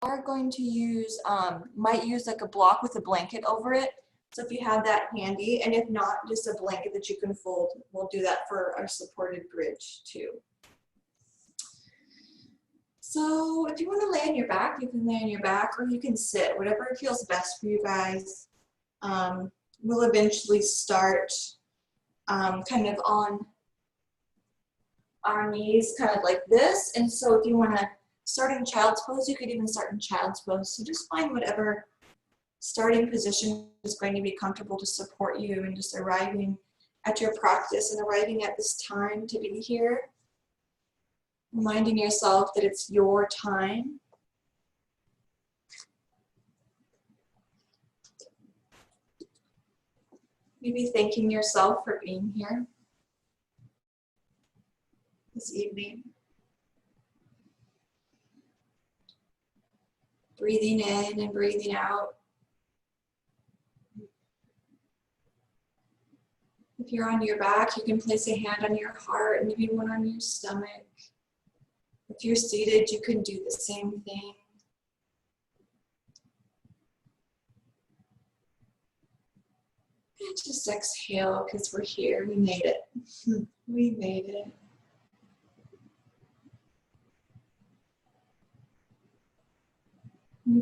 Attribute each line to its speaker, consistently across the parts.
Speaker 1: are going to use, might use like a block with a blanket over it. So if you have that handy, and if not, just a blanket that you can fold, we'll do that for our supported bridge too. So if you want to lay on your back, you can lay on your back, or you can sit, whatever feels best for you guys. We'll eventually start kind of on our knees, kind of like this. And so if you want to start in child's pose, you could even start in child's pose. So just find whatever starting position is going to be comfortable to support you, and just arriving at your practice and arriving at this time to be here. Reminding yourself that it's your time. Maybe thanking yourself for being here this evening. Breathing in and breathing out. If you're on your back, you can place a hand on your heart and maybe one on your stomach. If you're seated, you can do the same thing. And just exhale, because we're here. We made it. We made it.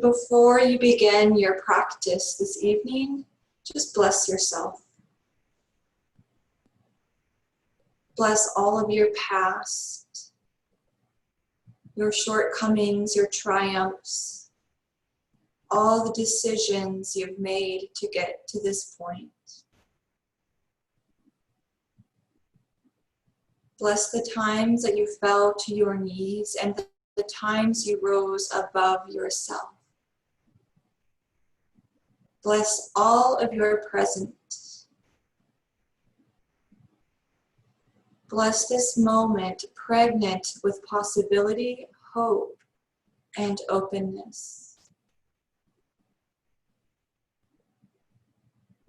Speaker 1: Before you begin your practice this evening, just bless yourself. Bless all of your past, your shortcomings, your triumphs, all the decisions you've made to get to this point. Bless the times that you fell to your knees and the times you rose above yourself. Bless all of your present. Bless this moment pregnant with possibility, hope, and openness.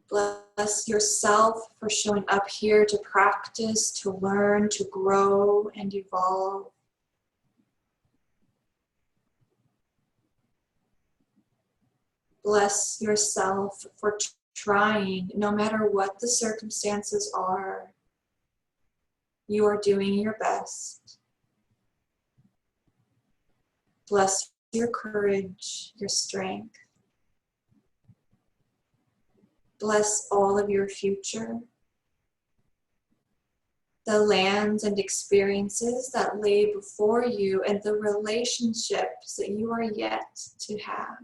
Speaker 1: Bless yourself for showing up here to practice, to learn, to grow, and evolve. Bless yourself for trying, no matter what the circumstances are. You are doing your best. Bless your courage, your strength. Bless all of your future, the lands and experiences that lay before you, and the relationships that you are yet to have.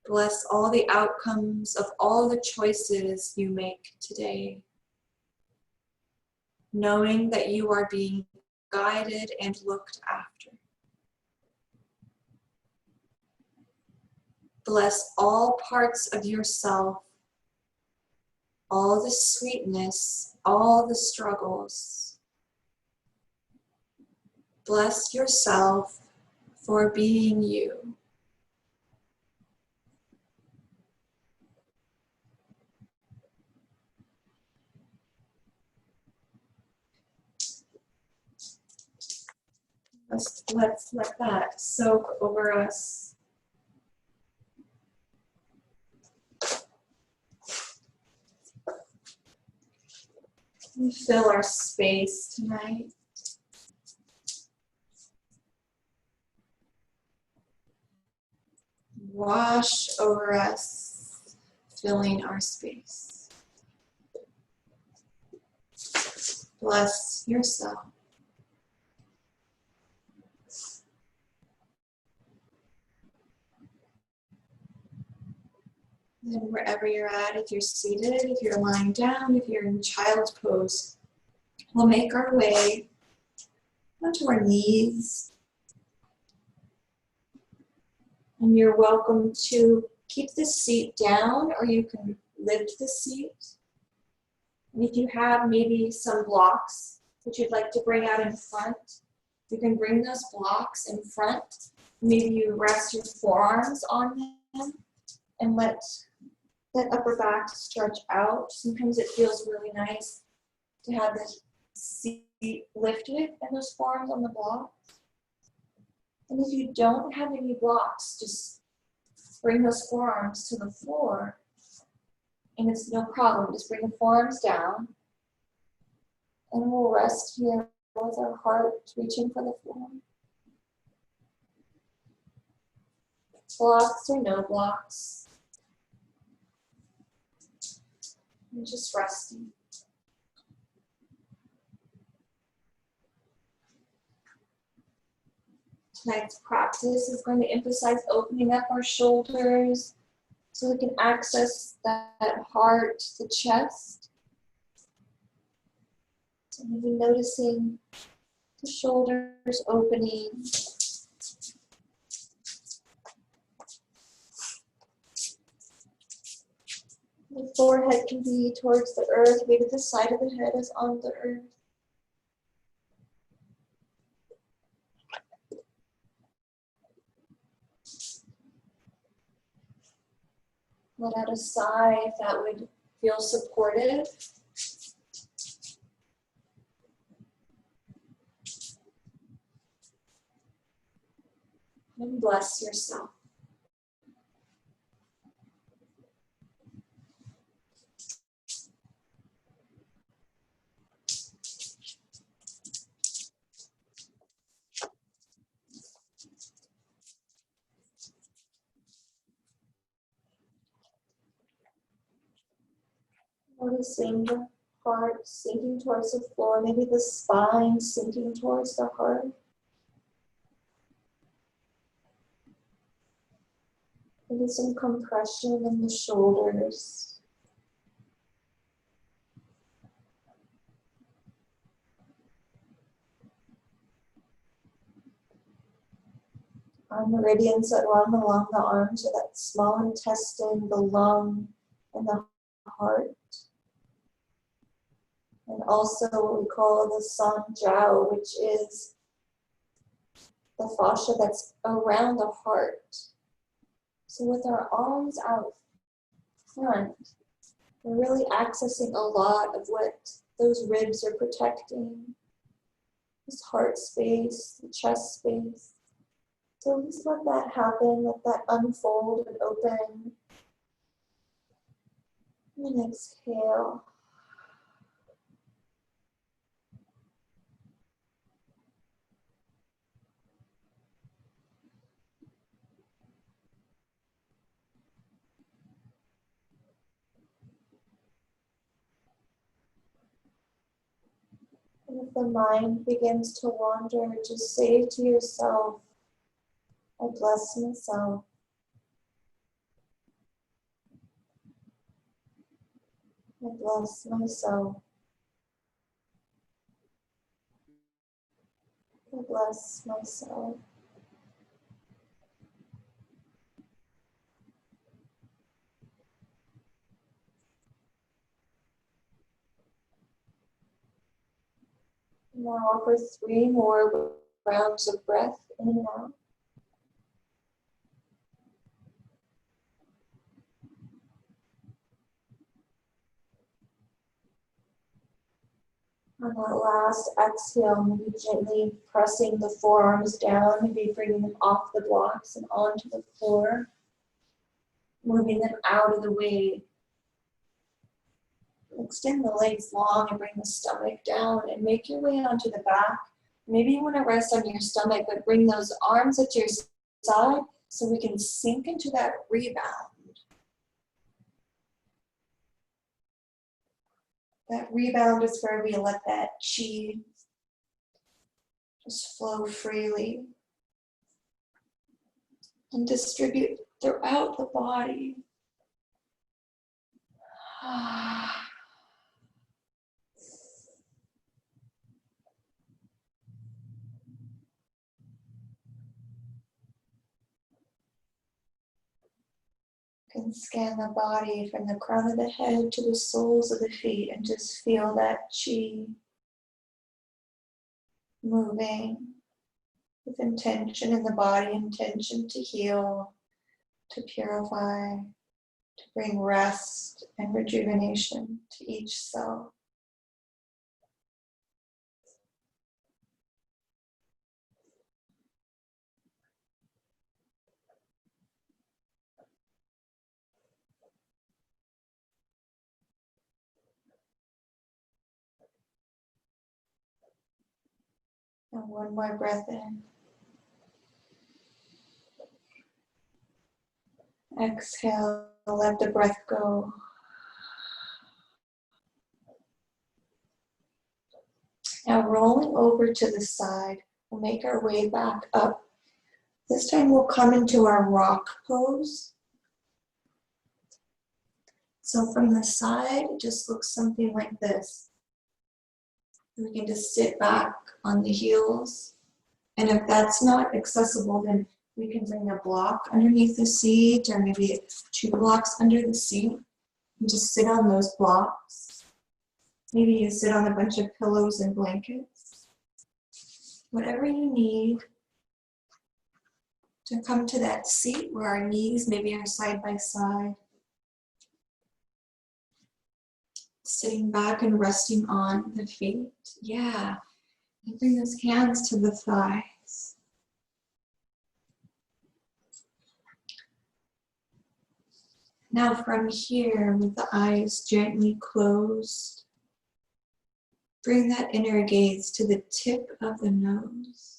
Speaker 1: Bless all the outcomes of all the choices you make today, knowing that you are being guided and looked after. Bless all parts of yourself, all the sweetness, all the struggles. Bless yourself for being you. Let's let that soak over us. We fill our space tonight. Wash over us, filling our space. Bless yourself. Then wherever you're at, if you're seated, if you're lying down, if you're in child's pose, we'll make our way onto our knees. And you're welcome to keep the seat down, or you can lift the seat. And if you have maybe some blocks that you'd like to bring out in front, you can bring those blocks in front. Maybe you rest your forearms on them and let that upper back stretch out. Sometimes it feels really nice to have the seat lifted and those forearms on the block. And if you don't have any blocks, just bring those forearms to the floor. And it's no problem. Just bring the forearms down. And we'll rest here with our heart reaching for the floor. Blocks or no blocks. And just resting. Tonight's practice is going to emphasize opening up our shoulders so we can access that heart, the chest. So maybe noticing the shoulders opening. The forehead can be towards the earth, maybe the side of the head is on the earth. Let out a sigh if that would feel supportive. And bless yourself. Noticing the heart sinking towards the floor, maybe the spine sinking towards the heart. Maybe some compression in the shoulders. Our meridians that run along the arms are that small intestine, the lung, and the heart. And also what we call the San Jiao, which is the fascia that's around the heart. So with our arms out front, we're really accessing a lot of what those ribs are protecting. This heart space, the chest space. So just let that happen, let that unfold and open. And exhale. And if the mind begins to wander, just say to yourself, I bless myself. I bless myself. I bless myself. Now offer 3 more rounds of breath in and out. On that last exhale, maybe gently pressing the forearms down, maybe bringing them off the blocks and onto the floor, moving them out of the way. Extend the legs long and bring the stomach down and make your way onto the back. Maybe you want to rest on your stomach, but bring those arms at your side so we can sink into that rebound. That rebound is where we let that chi just flow freely and distribute throughout the body. You can scan the body from the crown of the head to the soles of the feet and just feel that chi moving with intention in the body, intention to heal, to purify, to bring rest and rejuvenation to each cell. And one more breath in. Exhale, let the breath go. Now rolling over to the side, we'll make our way back up. This time we'll come into our rock pose. So from the side, it just looks something like this. We can just sit back on the heels. And if that's not accessible, then we can bring a block underneath the seat or maybe 2 blocks under the seat and just sit on those blocks. Maybe you sit on a bunch of pillows and blankets. Whatever you need to come to that seat where our knees maybe are side by side. Sitting back and resting on the feet. Yeah. And bring those hands to the thighs. Now from here, with the eyes gently closed, bring that inner gaze to the tip of the nose.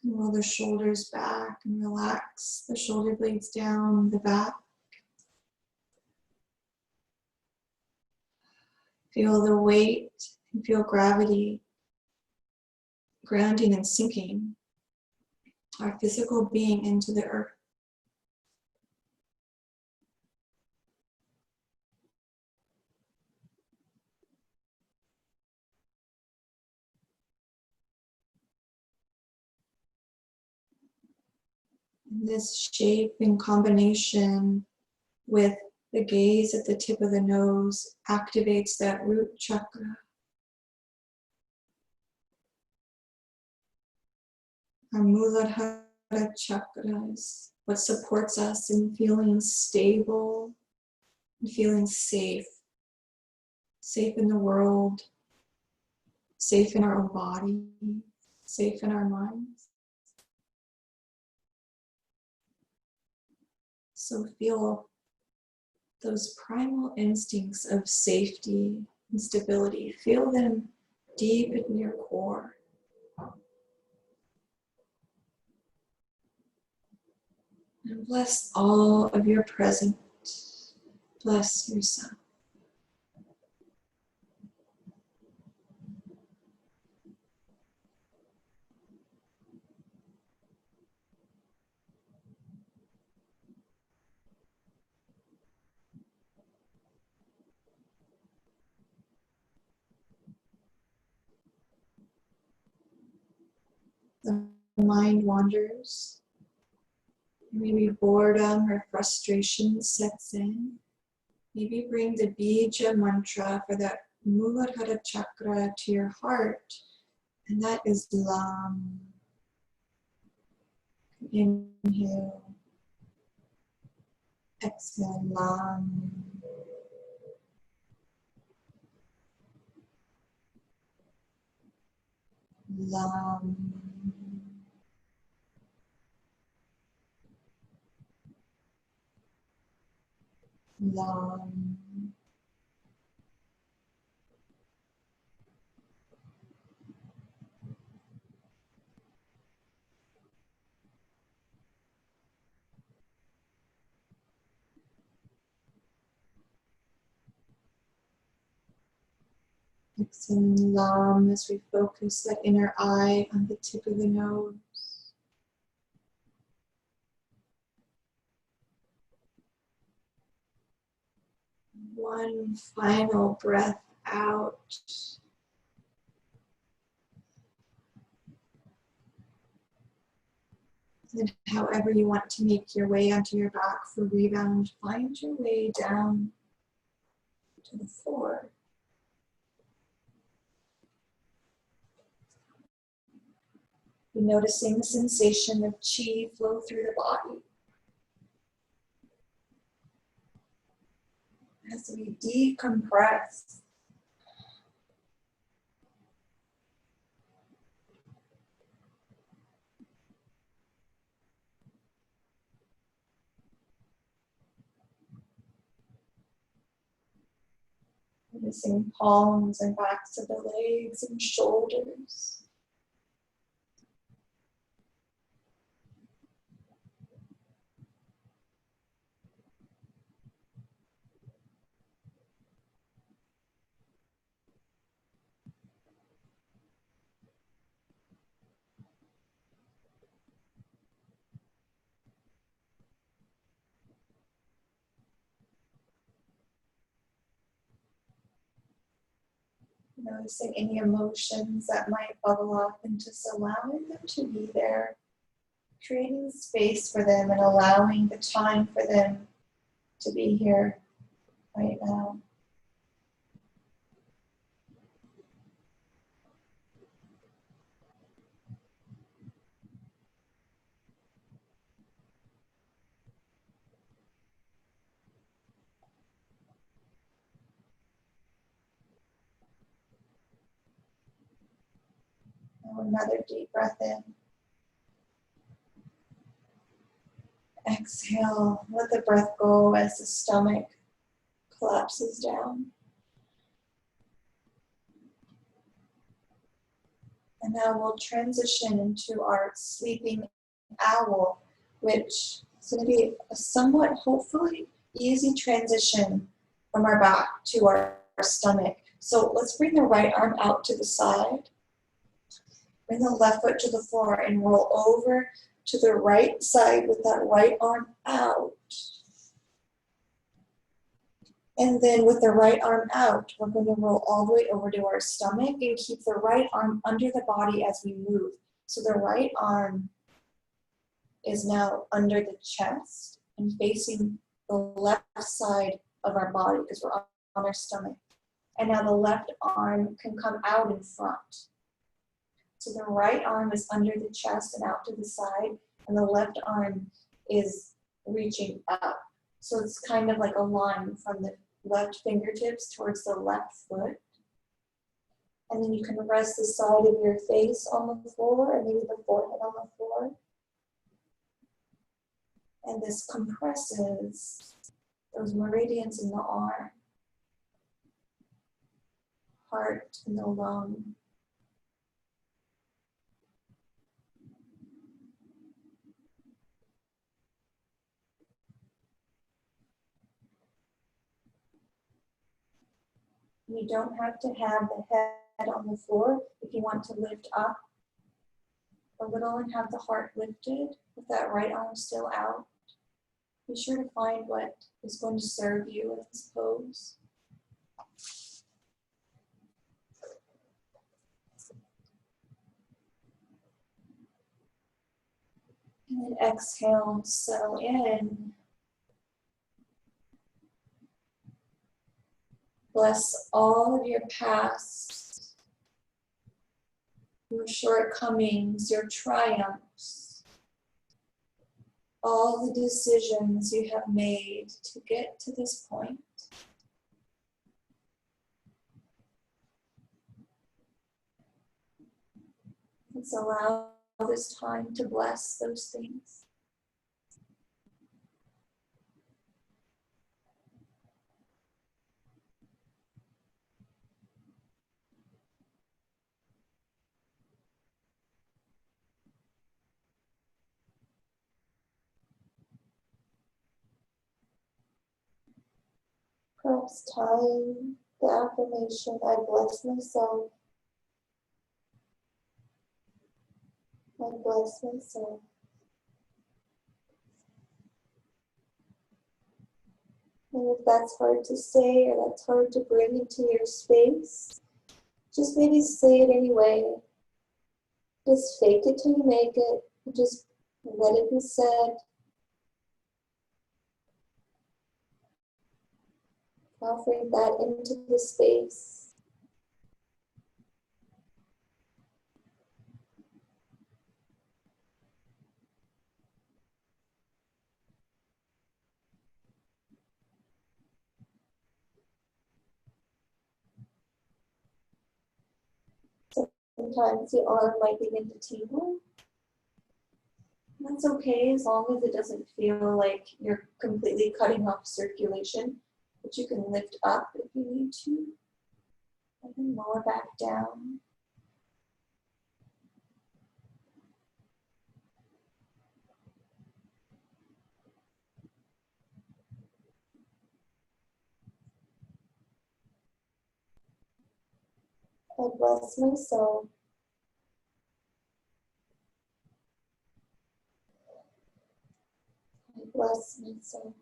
Speaker 1: And roll the shoulders back and relax the shoulder blades down the back. Feel the weight and feel gravity grounding and sinking our physical being into the earth. This shape in combination with the gaze at the tip of the nose activates that root chakra. Our Muladhara chakra is what supports us in feeling stable and feeling safe. Safe in the world, safe in our own body, safe in our minds. So feel those primal instincts of safety and stability. Feel them deep in your core. And bless all of your present. Bless yourself. The mind wanders. Maybe boredom or frustration sets in. Maybe bring the Bija mantra for that Muladhara chakra to your heart, and that is Lam. Inhale, exhale, Lam. Lam. Lam. Exhaling Lam as we focus that inner eye on the tip of the nose. One final breath out. And however you want to make your way onto your back for rebound, find your way down to the floor. Be noticing the sensation of chi flow through the body. As we decompress, Noticing palms and backs of the legs and shoulders. Noticing any emotions that might bubble up and just allowing them to be there. Creating space for them and allowing the time for them to be here right now. Now another deep breath in. Exhale, let the breath go as the stomach collapses down. And now we'll transition into our sleeping owl, which is going to be a somewhat, hopefully, easy transition from our back to our stomach. So let's bring the right arm out to the side. Bring the left foot to the floor and roll over to the right side with that right arm out. And then with the right arm out, we're going to roll all the way over to our stomach and keep the right arm under the body as we move. So the right arm is now under the chest and facing the left side of our body because we're on our stomach. And now the left arm can come out in front. So the right arm is under the chest and out to the side, and the left arm is reaching up. So it's kind of like a line from the left fingertips towards the left foot. And then you can rest the side of your face on the floor and maybe the forehead on the floor. And this compresses those meridians in the arm, heart in the lung. You don't have to have the head on the floor if you want to lift up a little and have the heart lifted with that right arm still out. Be sure to find what is going to serve you in this pose. And then exhale, settle in. Bless all of your past, your shortcomings, your triumphs, all the decisions you have made to get to this point. Let's allow this time to bless those things. Perhaps tying the affirmation, I bless myself. I bless myself. And if that's hard to say or that's hard to bring into your space, just maybe say it anyway. Just fake it till you make it. Just let it be said. Offering that into the space. Sometimes the arm might begin to tingle. That's okay as long as it doesn't feel like you're completely cutting off circulation, but you can lift up if you need to. and lower back down. I bless my soul. I bless my soul.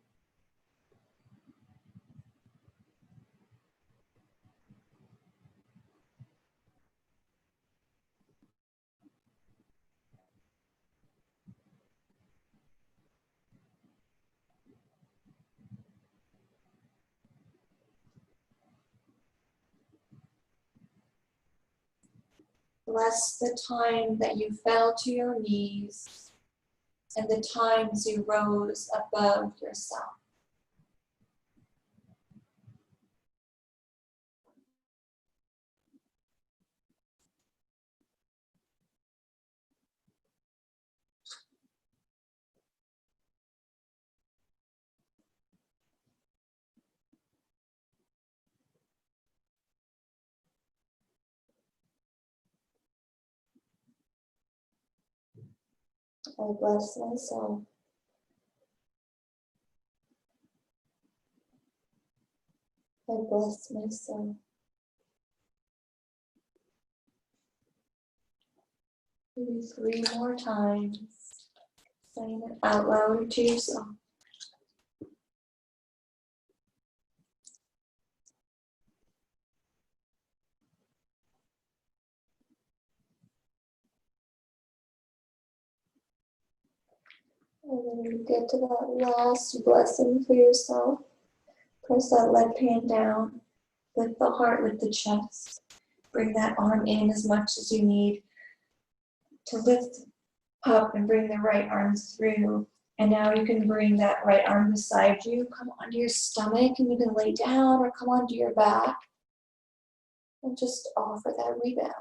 Speaker 1: Bless the time that you fell to your knees and the times you rose above yourself. I bless my soul. I bless my soul. Maybe 3 more times. Saying it out loud to yourself. And then you get to that last blessing for yourself. Press that left hand down. Lift the heart, lift the chest. Bring that arm in as much as you need to lift up and bring the right arms through. And now you can bring that right arm beside you. Come onto your stomach and you can lay down or come onto your back. And just offer that rebound.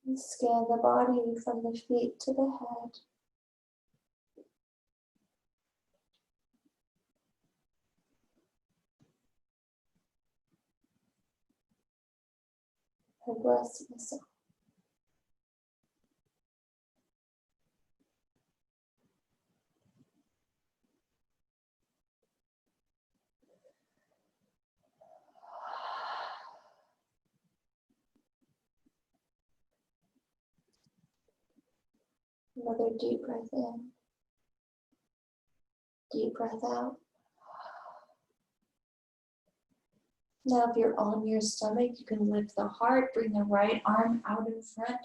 Speaker 1: And scan the body from the feet to the head. I bless myself. Another deep breath in. Deep breath out. Now if you're on your stomach, you can lift the heart, bring the right arm out in front.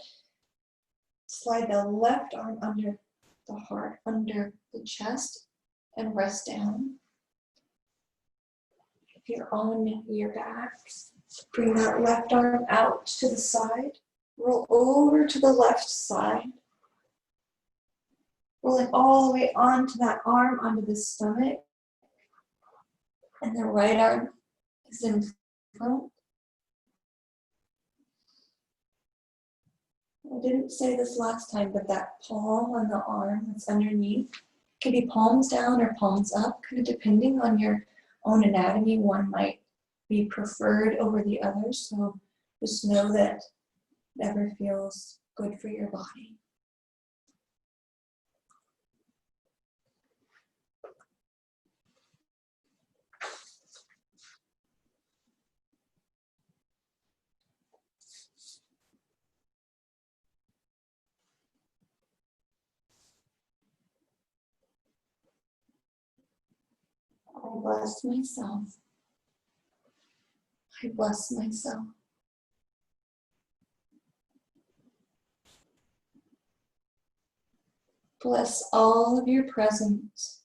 Speaker 1: Slide the left arm under the heart, under the chest, and rest down. If you're on your back, bring that left arm out to the side. Roll over to the left side. Rolling all the way onto that arm, onto the stomach. And the right arm is in front. I didn't say this last time, but that palm on the arm that's underneath can be palms down or palms up, kind of depending on your own anatomy. One might be preferred over the other, so just know that whatever feels good for your body. I bless myself. I bless myself. Bless all of your presence.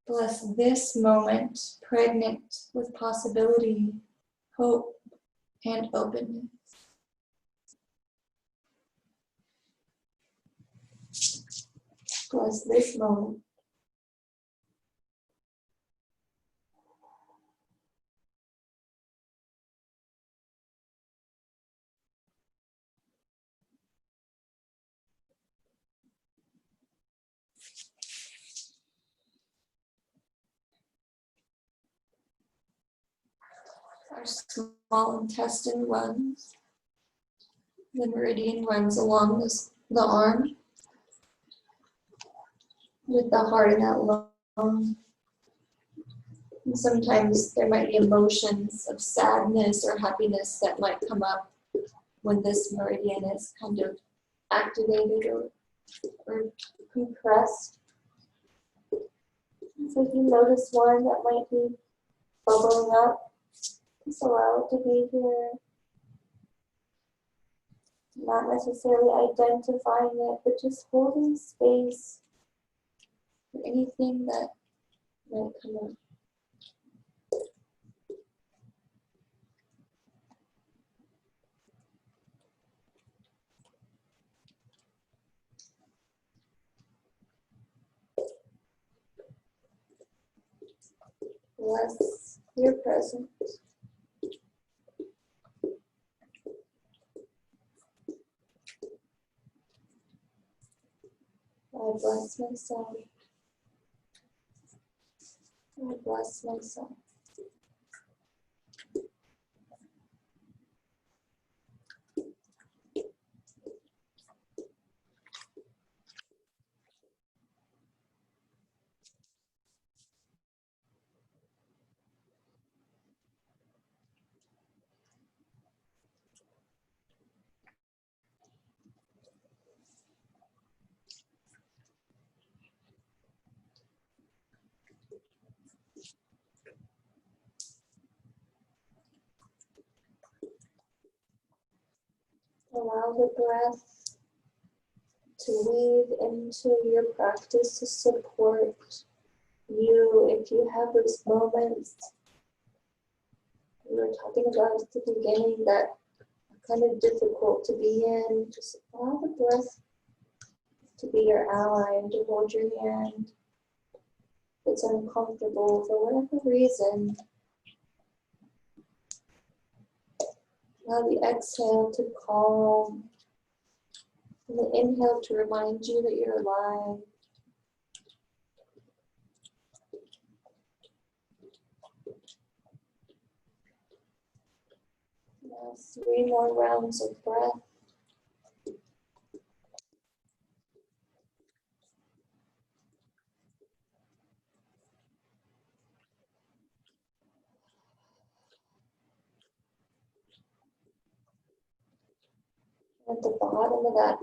Speaker 1: Bless this moment, pregnant with possibility, hope, and openness. Bless this moment. Our small intestine runs. The meridian runs along the arm with the heart in that lung. And sometimes there might be emotions of sadness or happiness that might come up when this meridian is kind of activated or compressed. So if you notice one that might be bubbling up, just allow it to be here. Not necessarily identifying it, but just holding space for anything that might come up. Bless your presence. I bless myself. I bless myself. Allow the breath to weave into your practice to support you if you have those moments we were talking about at the beginning that are kind of difficult to be in. Just allow the breath to be your ally and to hold your hand if it's uncomfortable for whatever reason. Allow the exhale to calm and the inhale to remind you that you're alive. Now 3 more rounds of breath. At the bottom of that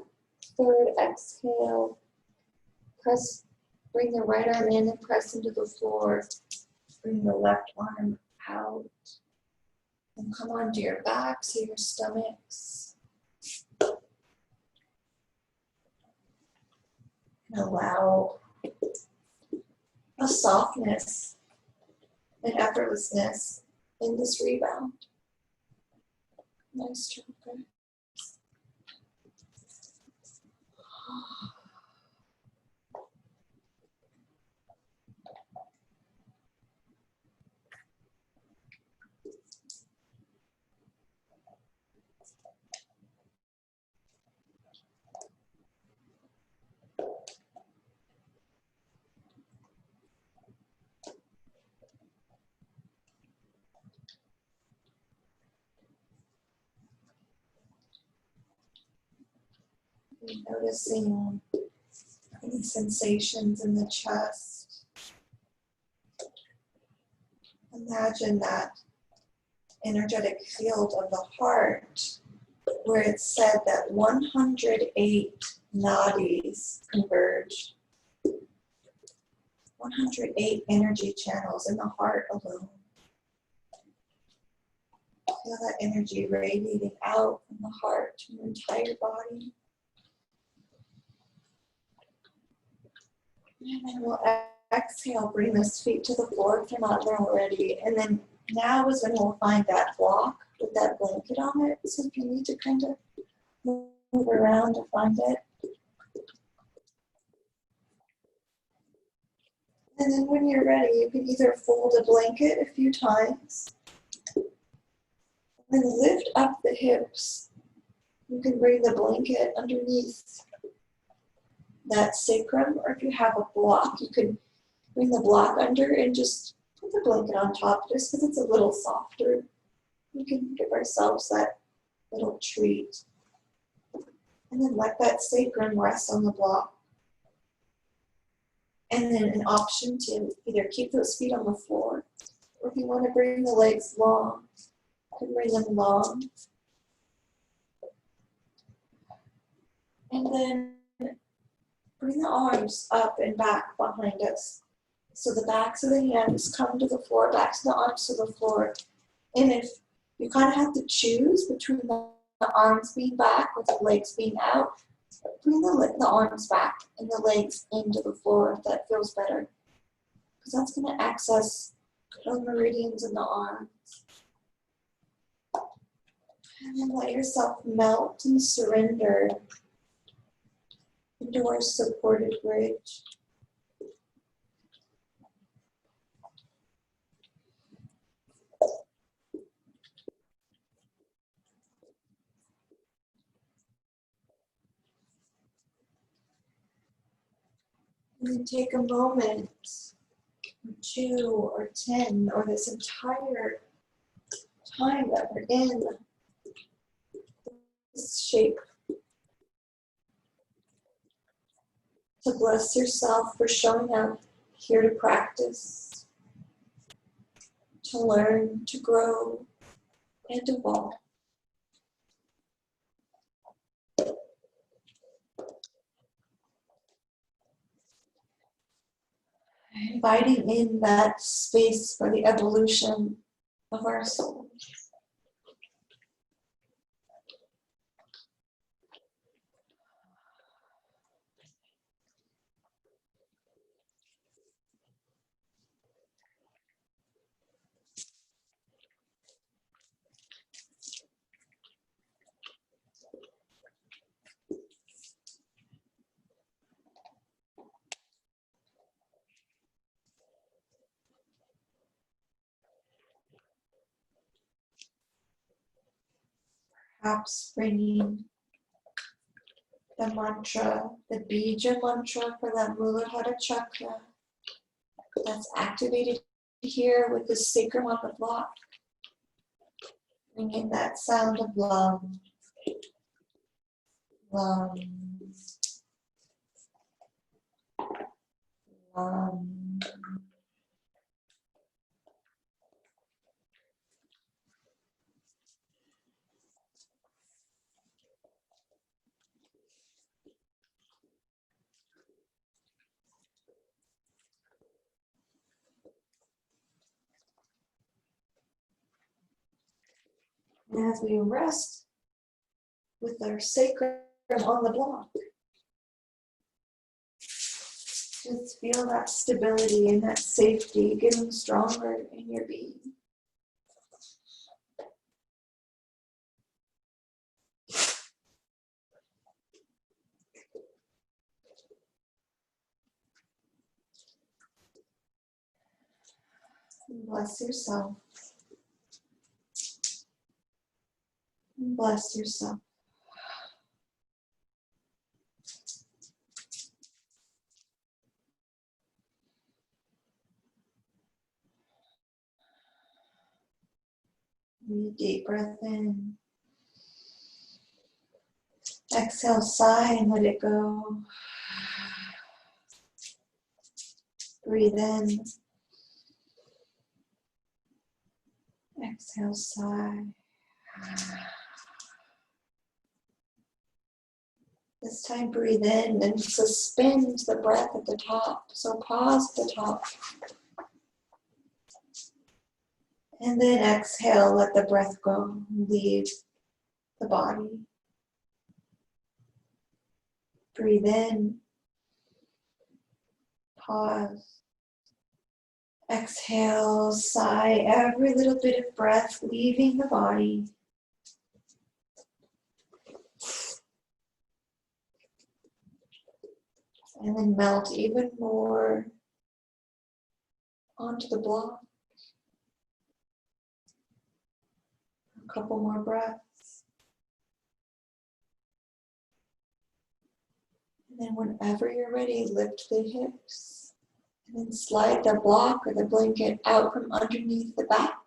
Speaker 1: 3rd exhale, bring the right arm in and press into the floor. Bring the left arm out. And come onto your back, so your stomachs. And allow a softness and effortlessness in this rebound. Nice job, guys. Noticing any sensations in the chest. Imagine that energetic field of the heart where it's said that 108 nadis converge. 108 energy channels in the heart alone. Feel that energy radiating out from the heart to your entire body. And then we'll exhale, bring those feet to the floor if you're not there already. And then now is when we'll find that block with that blanket on it. So if you need to kind of move around to find it. And then when you're ready, you can either fold a blanket a few times and then lift up the hips. You can bring the blanket underneath that sacrum, or if you have a block, you can bring the block under and just put the blanket on top just because it's a little softer. We can give ourselves that little treat. And then let that sacrum rest on the block. And then an option to either keep those feet on the floor, or if you want to bring the legs long, you can bring them long. And then bring the arms up and back behind us. So the backs of the hands come to the floor, backs of the arms to the floor. And if you kind of have to choose between the arms being back or the legs being out, bring the arms back and the legs into the floor if that feels better. Because that's going to access the meridians in the arms. And then let yourself melt and surrender into our supported bridge. And then take a moment, or 2 or 10, or this entire time that we're in this shape, to bless yourself for showing up here to practice, to learn, to grow, and to evolve. Inviting in that space for the evolution of our souls. Perhaps bringing the mantra, the bija mantra for that Muladhara chakra that's activated here with the sacrum on the block. Bringing that sound of love, love, love. And as we rest with our sacrum on the block, just feel that stability and that safety getting stronger in your being. And bless yourself. And bless yourself. Deep breath in. Exhale, sigh and let it go. Breathe in. Exhale, sigh. This time breathe in and suspend the breath at the top. So pause at the top. And then exhale, let the breath go, leave the body. Breathe in. Pause. Exhale, sigh, every little bit of breath leaving the body. And then melt even more onto the block. A couple more breaths. And then whenever you're ready, lift the hips. And then slide the block or the blanket out from underneath the back.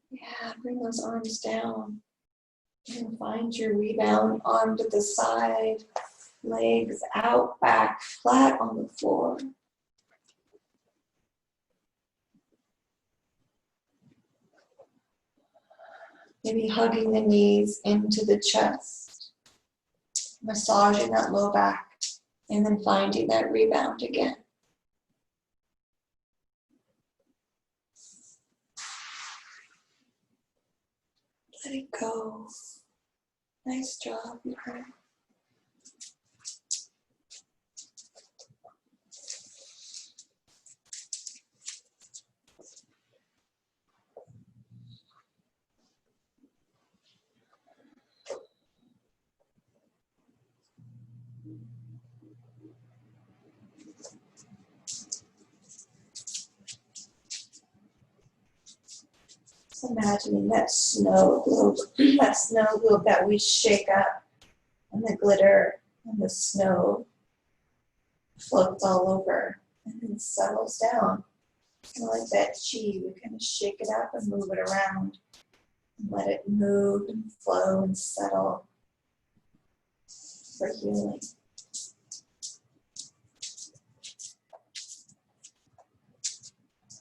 Speaker 1: Yeah, bring those arms down. And find your rebound, arm to the side, legs out, back flat on the floor. Maybe hugging the knees into the chest, massaging that low back, and then finding that rebound again. Let it go. Nice job, you guys. Just imagining that snow globe, that we shake up, and the glitter and the snow floats all over and then settles down. Kind of like that chi, we kind of shake it up and move it around and let it move and flow and settle for healing.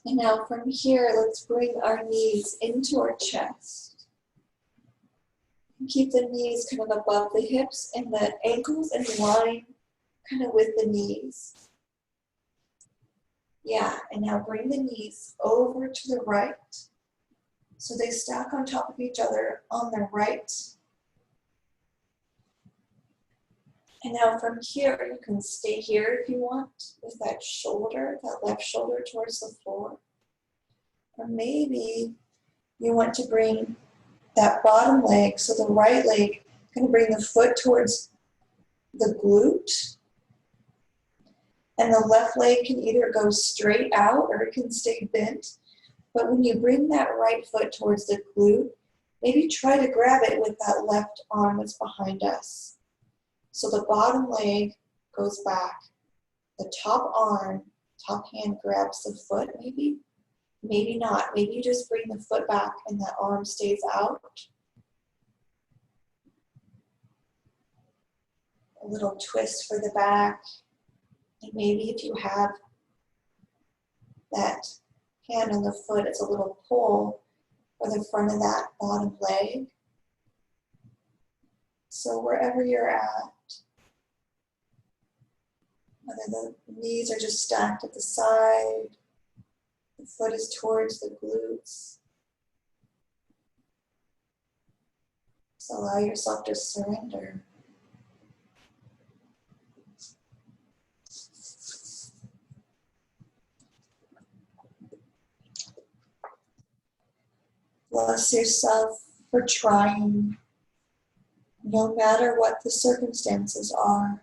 Speaker 1: And now from here, let's bring our knees into our chest. Keep the knees kind of above the hips and the ankles in line kind of with the knees. Yeah, and now bring the knees over to the right. So they stack on top of each other on the right. And now from here, you can stay here if you want with that shoulder, that left shoulder towards the floor. Or maybe you want to bring that bottom leg, so the right leg, going to bring the foot towards the glute. And the left leg can either go straight out or it can stay bent. But when you bring that right foot towards the glute, maybe try to grab it with that left arm that's behind us. So the bottom leg goes back. The top arm, top hand grabs the foot maybe. Maybe not. Maybe you just bring the foot back and that arm stays out. A little twist for the back. And maybe if you have that hand on the foot, it's a little pull for the front of that bottom leg. So wherever you're at, whether the knees are just stacked at the side, the foot is towards the glutes. Just allow yourself to surrender. Bless yourself for trying, no matter what the circumstances are.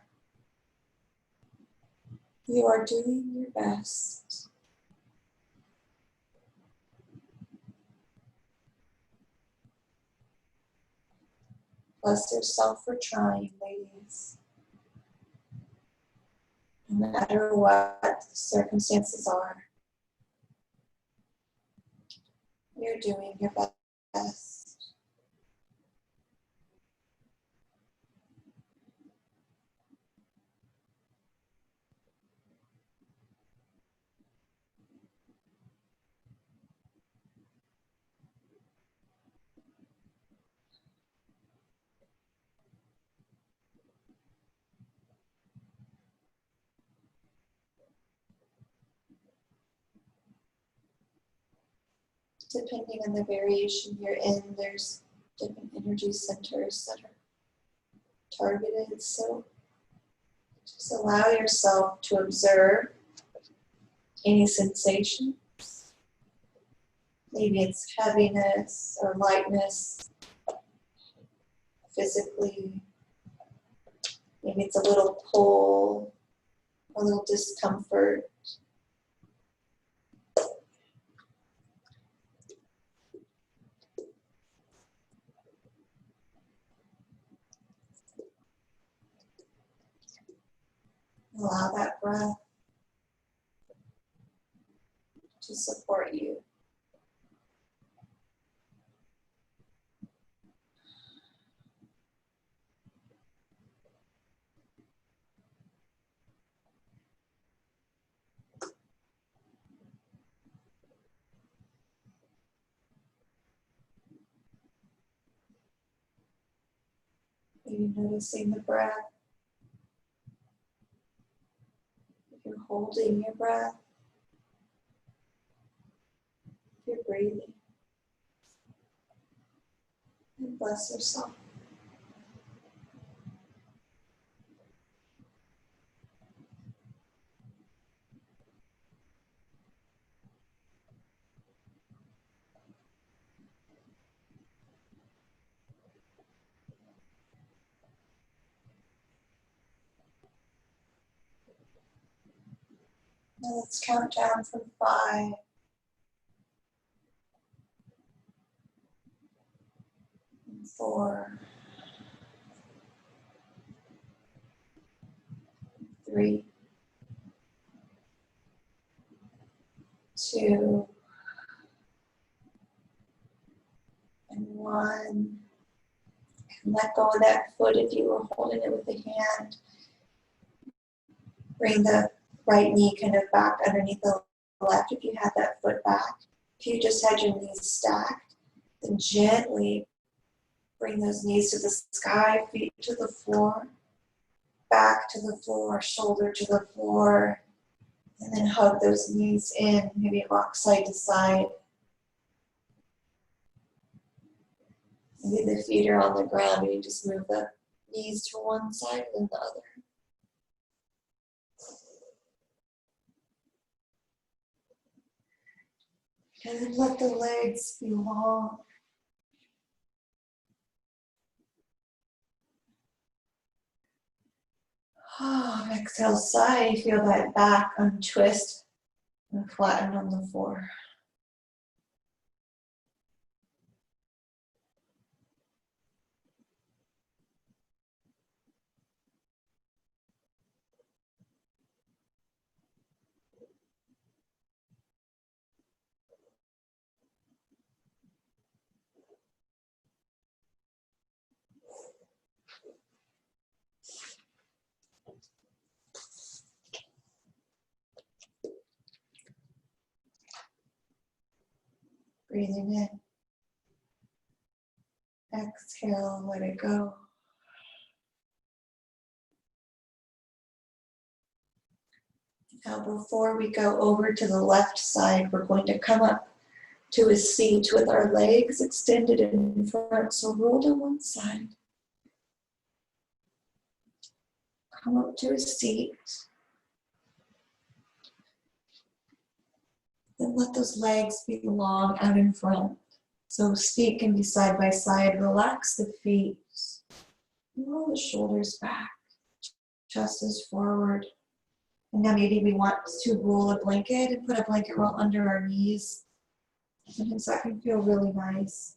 Speaker 1: You are doing your best. Bless yourself for trying, ladies. No matter what the circumstances are, you're doing your best. Depending on the variation you're in, there's different energy centers that are targeted. So just allow yourself to observe any sensations. Maybe it's heaviness or lightness physically. Maybe it's a little pull, a little discomfort. Allow that breath to support you. Maybe noticing the breath. If you're holding your breath, if you're breathing. And bless yourself. Now let's count down from 5. 4. 3. 2. And 1. And let go of that foot if you were holding it with a hand. Bring the right knee kind of back underneath the left if you had that foot back. If you just had your knees stacked, then gently bring those knees to the sky, feet to the floor, back to the floor, shoulder to the floor, and then hug those knees in, maybe rock side to side. Maybe the feet are on the ground and you just move the knees to one side and the other. And then let the legs be long. Exhale, sigh. Feel that back untwist and flatten on the floor. Breathing in. Exhale, let it go. Now before we go over to the left side, we're going to come up to a seat with our legs extended in front. So roll to one side. Come up to a seat. Then let those legs be long out in front. So feet can be side by side. Relax the feet. Roll the shoulders back. Chest is forward. And now maybe we want to roll a blanket and put a blanket roll under our knees. Sometimes that can feel really nice.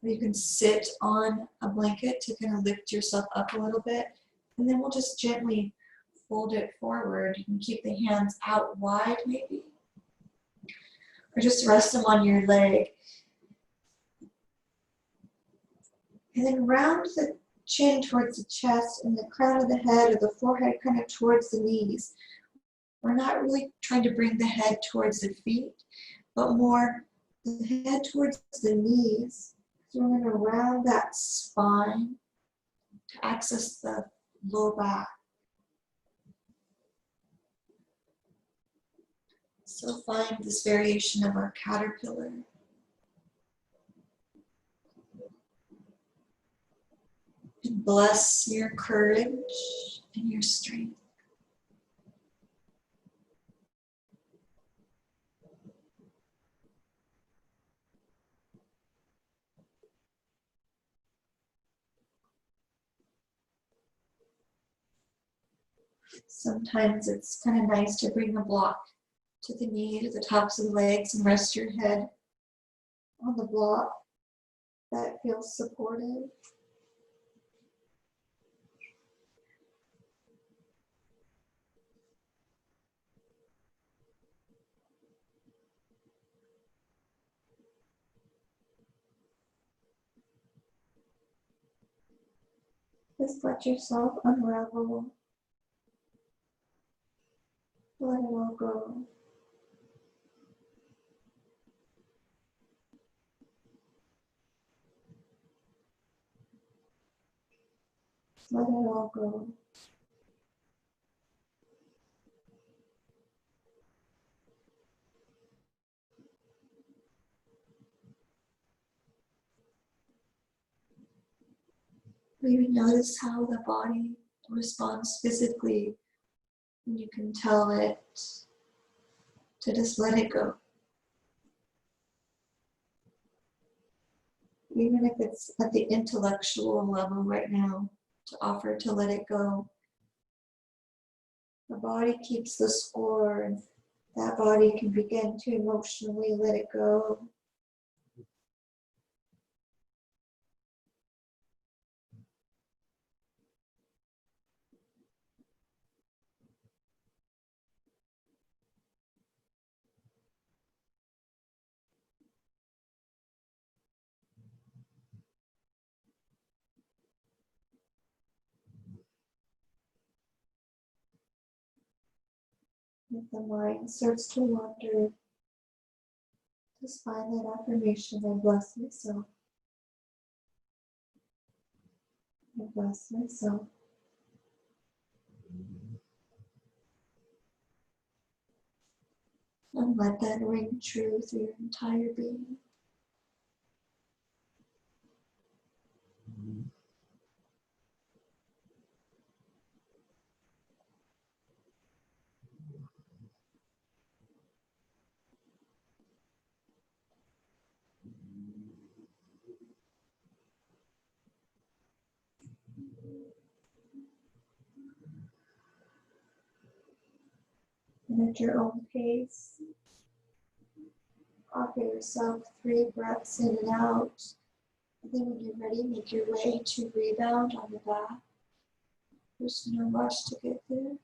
Speaker 1: You can sit on a blanket to kind of lift yourself up a little bit. And then we'll just gently fold it forward and keep the hands out wide maybe. Or just rest them on your leg. And then round the chin towards the chest and the crown of the head or the forehead kind of towards the knees. We're not really trying to bring the head towards the feet, but more the head towards the knees. So we're going to round that spine to access the low back. So find this variation of our caterpillar. And bless your courage and your strength. Sometimes it's kind of nice to bring a block to the knee, to the tops of the legs, and rest your head on the block. That feels supportive. Just let yourself unravel. Let it all go. Let it all go. Maybe notice how the body responds physically, and you can tell it to just let it go. Even if it's at the intellectual level right now, to offer to let it go. The body keeps the score, and that body can begin to emotionally let it go. If the mind starts to wander, just find that affirmation, I bless myself. I bless myself. And let that ring true through your entire being. And at your own pace, offer yourself 3 breaths in and out. And then when you're ready, make your way to rebound on the back. There's no rush to get there.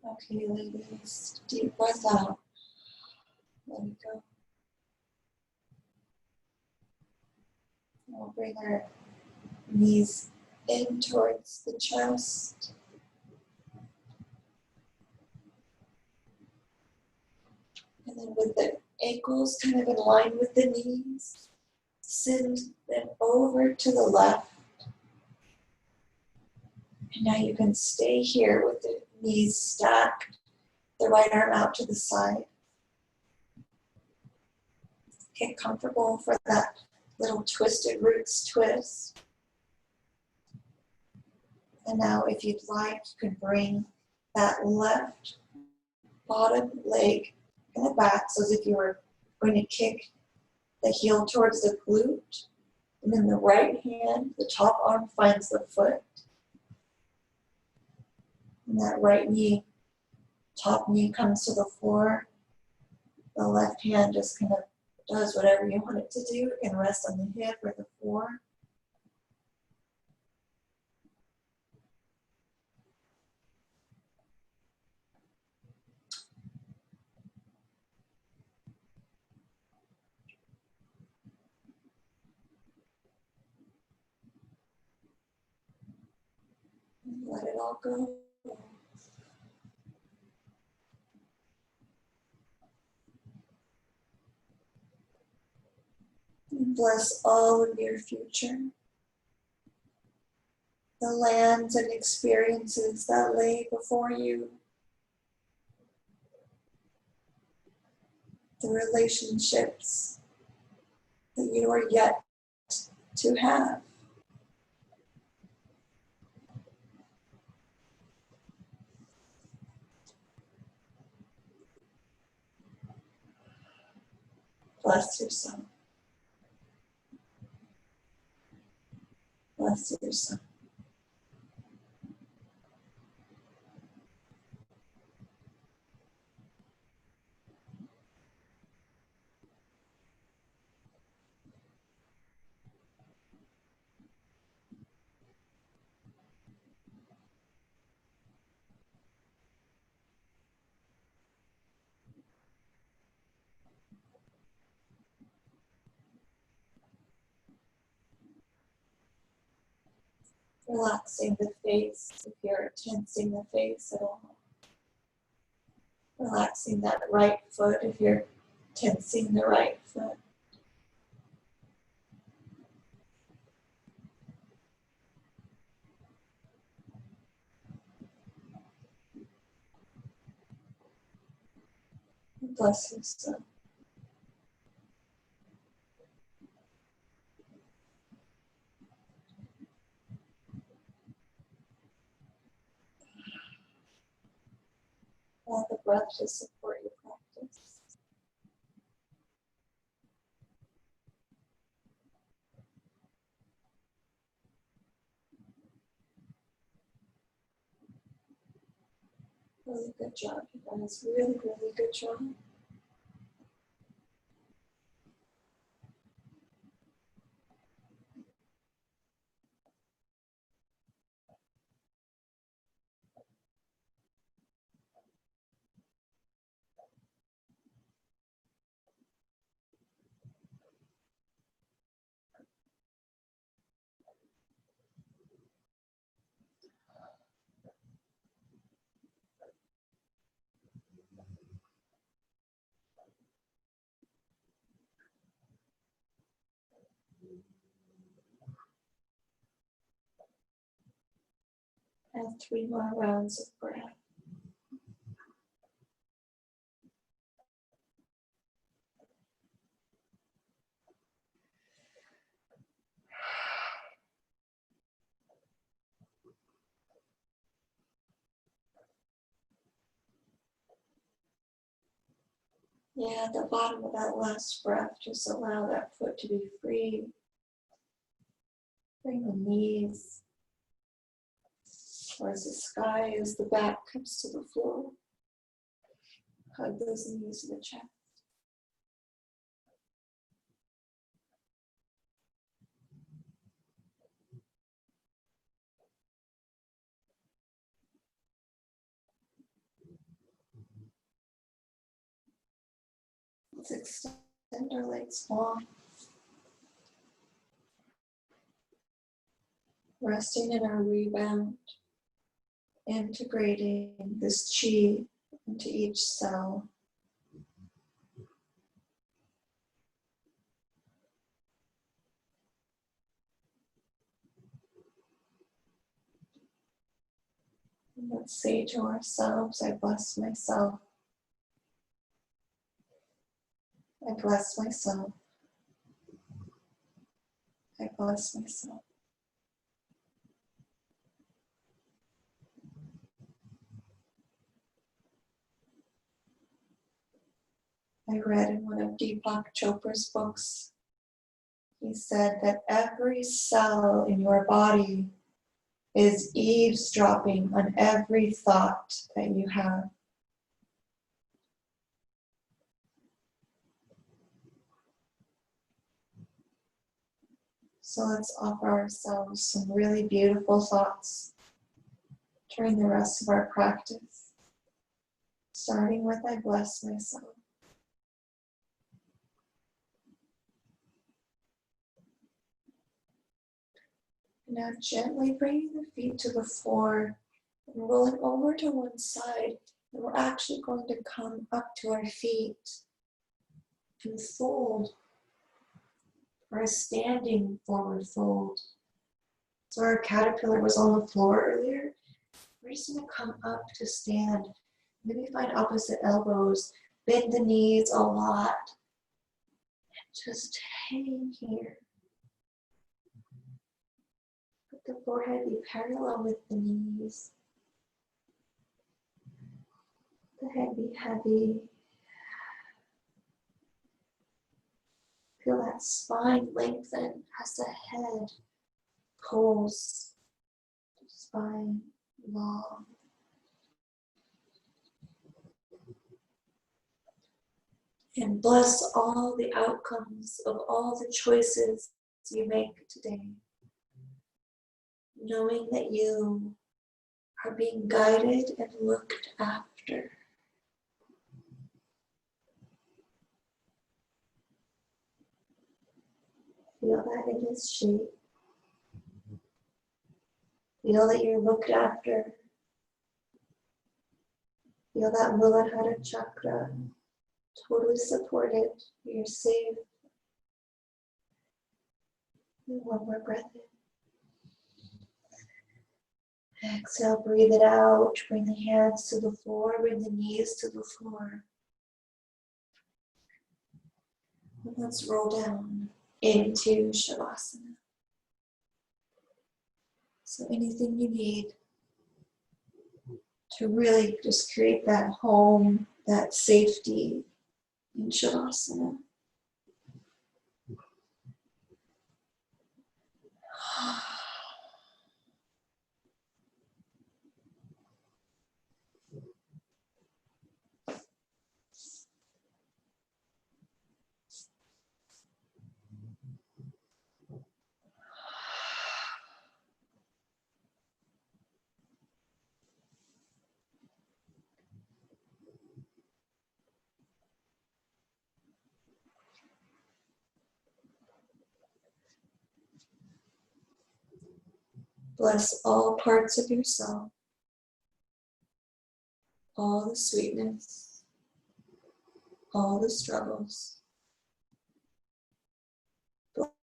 Speaker 1: Okay, ladies, deep breath out. Let it go. We'll bring our knees in towards the chest. And then with the ankles kind of in line with the knees, send them over to the left. And now you can stay here with the knees stacked, the right arm out to the side. Get comfortable for that little twisted roots twist. And now if you'd like, you can bring that left bottom leg in the back, so as if you were going to kick the heel towards the glute. And then the right hand, the top arm finds the foot. And that right knee, top knee comes to the floor. The left hand just kind of does whatever you want it to do. It can rest on the hip or the floor. And let it all go. Bless all of your future. The lands and experiences that lay before you. The relationships that you are yet to have. Bless yourself. Bless yourself. Relaxing the face if you're tensing the face at all. Relaxing that right foot if you're tensing the right foot. Bless yourself. Allow the breath to support your practice. Really good job, you guys. Really, really good job. And 3 more rounds of breath. Yeah, at the bottom of that last breath, just allow that foot to be free. Bring the knees towards the sky as the back comes to the floor. Hug those knees to the chest. Let's extend our legs long. Resting in our rebound, integrating this chi into each cell. And let's say to ourselves, I bless myself. I bless myself. I bless myself. I read in one of Deepak Chopra's books, he said that every cell in your body is eavesdropping on every thought that you have. So let's offer ourselves some really beautiful thoughts during the rest of our practice, starting with I bless myself. Now gently bringing the feet to the floor and rolling over to one side. And we're actually going to come up to our feet and fold for a standing forward fold. So our caterpillar was on the floor earlier. We're just going to come up to stand. Maybe find opposite elbows. Bend the knees a lot. And just hang here. Let the forehead be parallel with the knees. The head be heavy. Feel that spine lengthen as the head pulls the spine long. And bless all the outcomes of all the choices you make today, knowing that you are being guided and looked after. Feel that in its shape. Feel that you're looked after. Feel that Muladhara chakra totally supported. You're safe. And one more breath in. Exhale, breathe it out. Bring the hands to the floor. Bring the knees to the floor. And let's roll down into Shavasana. So anything you need to really just create that home, that safety in Shavasana. Bless all parts of yourself, all the sweetness, all the struggles.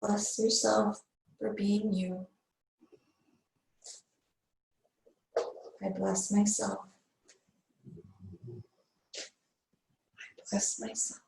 Speaker 1: Bless yourself for being you. I bless myself. I bless myself.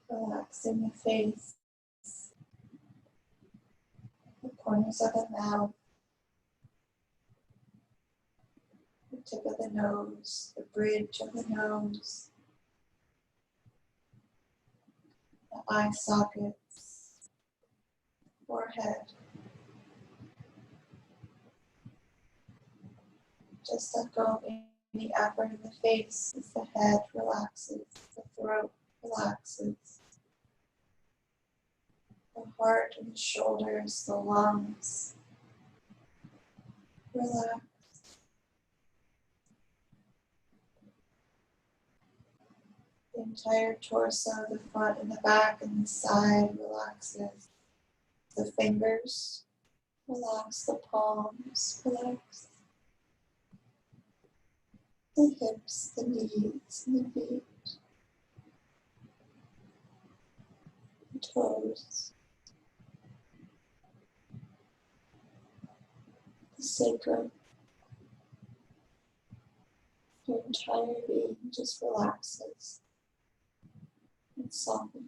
Speaker 1: Relax in the face, the corners of the mouth, the tip of the nose, the bridge of the nose, the eye sockets, forehead. Just let go of any effort in the face as the head relaxes, the throat relaxes, the heart and the shoulders, the lungs relax. The entire torso, the front and the back and the side relaxes. The fingers relax, the palms relax. The hips, the knees, and the feet, the toes, the sacrum. Your entire being just relaxes and softens.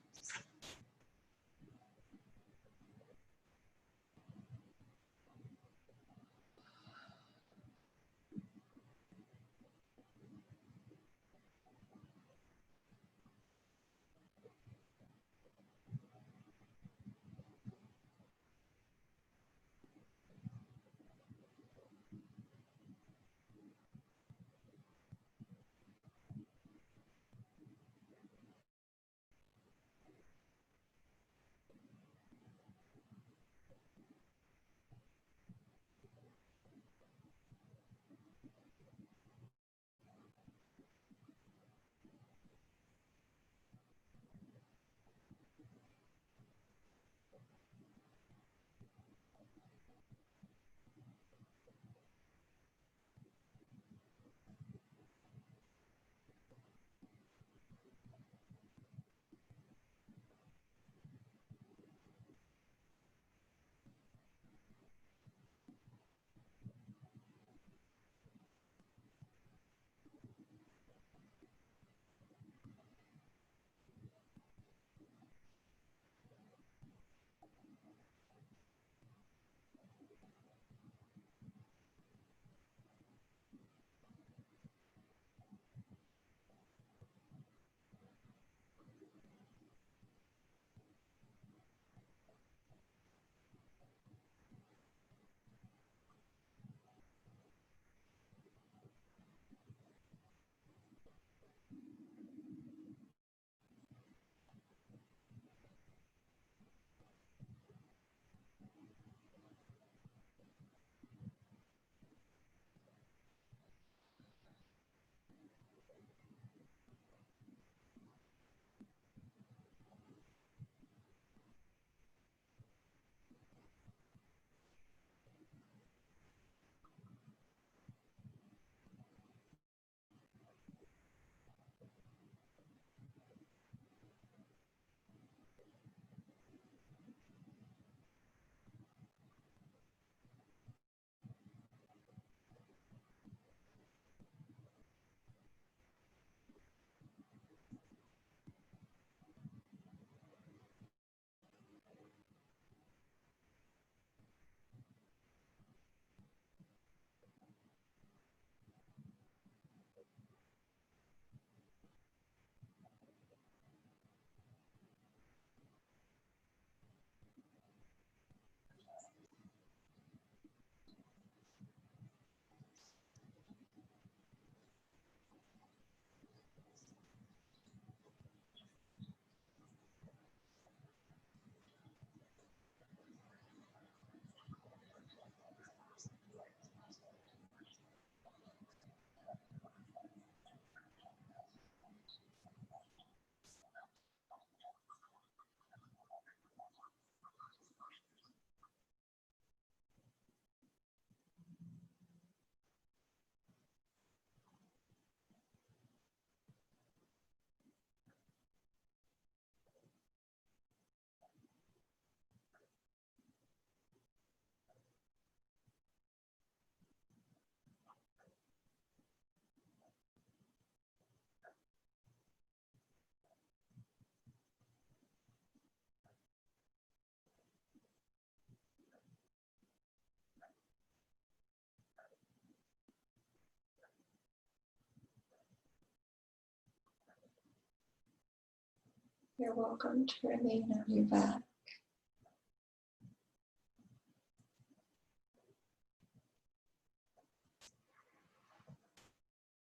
Speaker 1: You're welcome to remain on your back.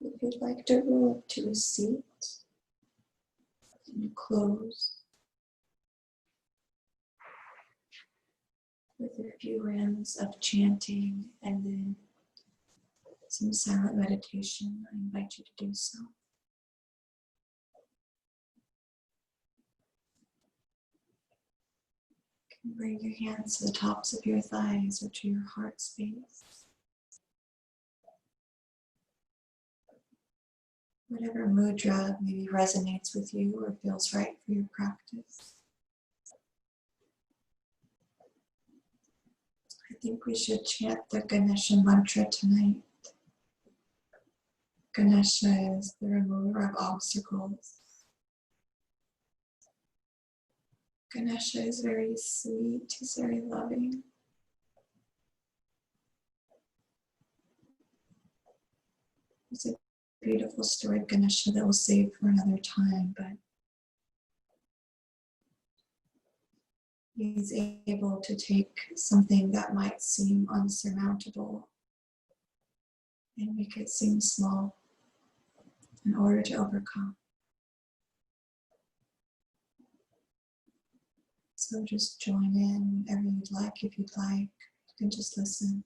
Speaker 1: If you'd like to roll up to a seat and close with a few rounds of chanting and then some silent meditation, I invite you to do so. You can bring your hands to the tops of your thighs or to your heart space. Whatever mudra maybe resonates with you or feels right for your practice. I think we should chant the Ganesha mantra tonight. Ganesha is the remover of obstacles. Ganesha is very sweet, he's very loving. There's a beautiful story of Ganesha that we'll save for another time, but he's able to take something that might seem unsurmountable and make it seem small in order to overcome. So just join in whenever you'd like. If you'd like, you can just listen.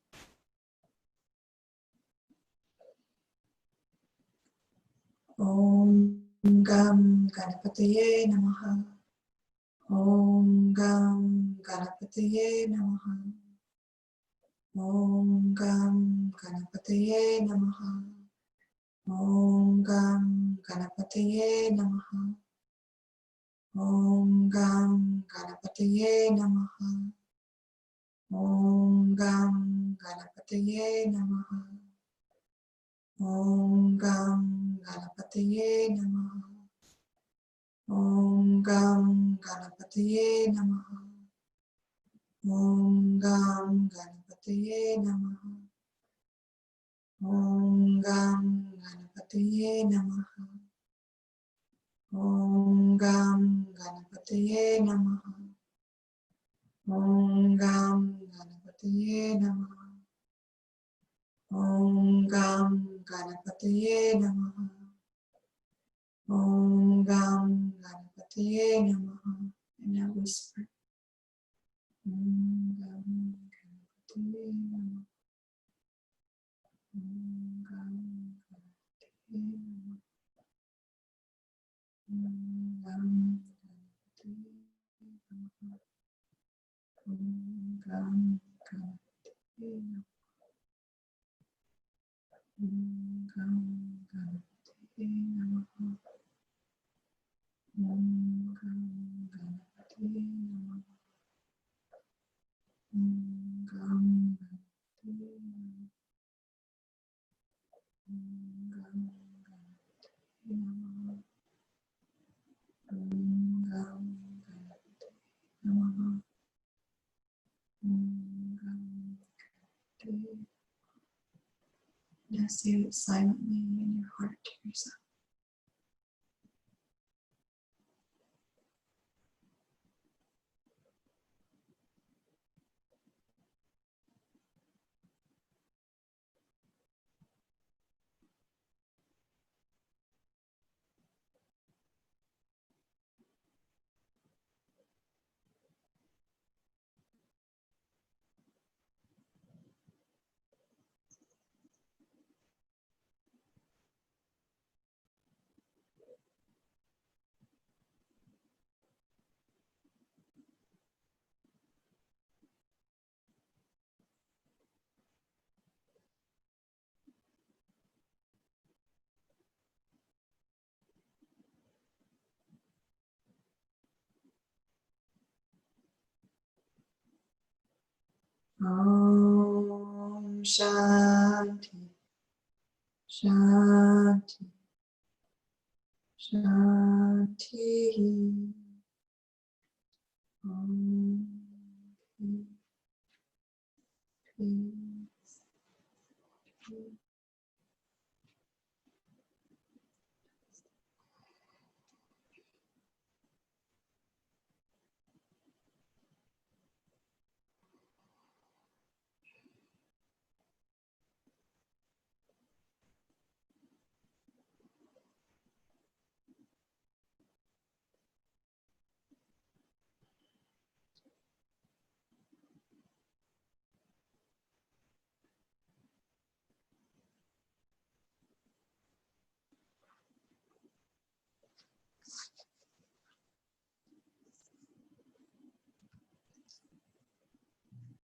Speaker 1: Om Gam Ganapataye Namaha. Om Gam Ganapataye Namaha. Om Gam Ganapataye Namaha. Om Gam Ganapataye Namaha. Om Gam Ganapataye Namaha. Om Gam Ganapataye Namaha. Om Gam Ganapataye Namaha. Om Gam Ganapataye Namaha. Om Gam Ganapataye Namaha. Om Gam Ganapataye Namaha. Om Gam Ganapataye Namaha. Om Gam Ganapataye Namaha. Om Gam Ganapataye Namaha. Om Gam Ganapataye Namaha. And now whisper. Om Gam Ganapataye Namaha. Om Gam Ganapataye Namaha. Om Gam Ganapataye Namaha. Om Gam Ganapataye Namaha. Om Gam Ganapataye Namaha. Om Gam Ganapataye Namaha. Om Gam Ganapataye Namaha. Om Gam Ganapataye Namaha. Om Gam Ganapataye Namaha. Om Gam Ganapataye. Now say it silently in your heart to yourself. Om Shanti, Shanti, Shanti. Om Peace,